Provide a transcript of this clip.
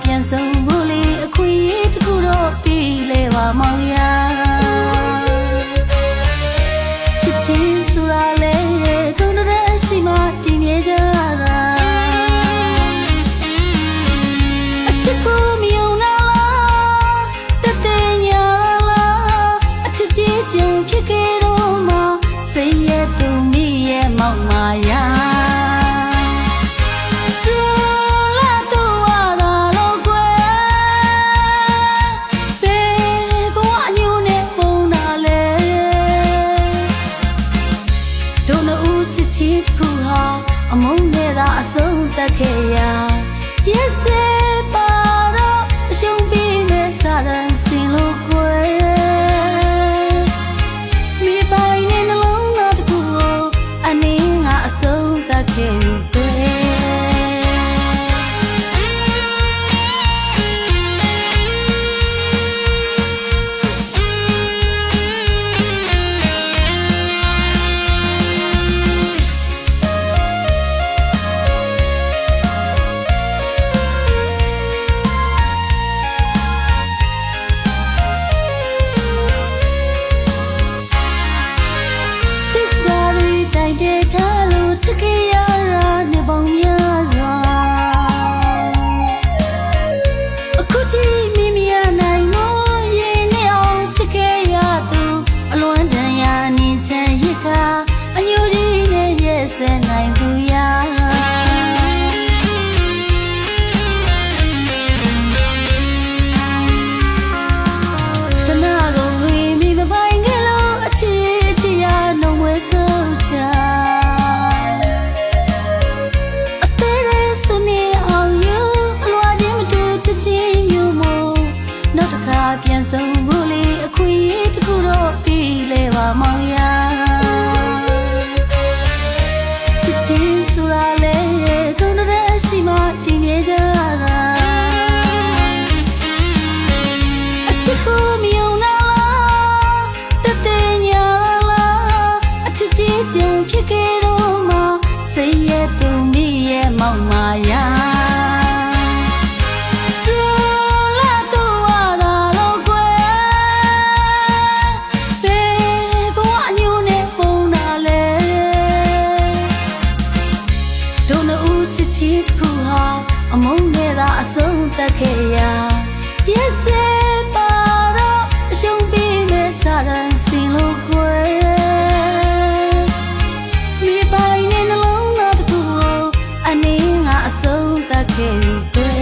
ပြန်ဆုံးဖို့လေအခွင့်အရေးတစ်ခုတော့ပြီးလေပါမောင်ရချစ်ချင်းဆိုတာလေခုနတဲ့အရှိမတည်မြဲကြတာအချစ်ကိုမယုံနာလားတတဲ့ညာလားအချစ်ကြီးကြုံဖြစ်ခဲ့တော့မှစိတ်ရဲ့သူမိရဲ့မောင်မာယာချစ်တစ်ခုဟာအမုန်းနဲ့သာအဆုံးသတ်ခဲ့ရ Yes ပါတော့အရှုံးပြီးမဲ့စာရန်စင်လို့ခွဲမိပိုင်နဲ့နှလုံးသားတစ်ခုကိုအနေငါအဆုံးသတ်ခဲ့ပြီချစ်ခဲ့ရတာနေပေါင်းများစွာအခုထိမိမရနိုင်လို့ရင်နဲ့အောင်ချစ်ခဲ့ရသူအလွန်တန်ရာနေချမ်းရစ်ကအညိုကြီးနဲ့ရဲ့ဆဲနိုင်သူရာတနာကိုဝေမိမပိုင်ခဲ့လို့အချစ်ရနှုံးဝဲဆုံးချပြန်ဆုံးဖို့လေအခွင့်အရေးတစ်ခုတော့ပြီးလေပါမောင်ရချစ်ချင်းဆိုတာလေခုနတဲ့အရှိမတည်မြဲကြတာအချစ်ကိုမယုံနာလားတတဲ့ညာလားအချစ်ကြီးကြုံဖြစ်ခဲ့တော့မှစိတ်ရဲ့သူမိရဲ့မောင်မာယာချစ်တစ်ခုဟာအမုန်းနဲ့သာအဆုံးသတ်ခဲ့ရ Yes ပါတော့အရှုံးပြီးမဲ့စာရန်စင်လို့ခွဲမိပိုင်နဲ့နှလုံးသားတစ်ခုကိုအနေငါအဆုံးသတ်ခဲ့ပြီ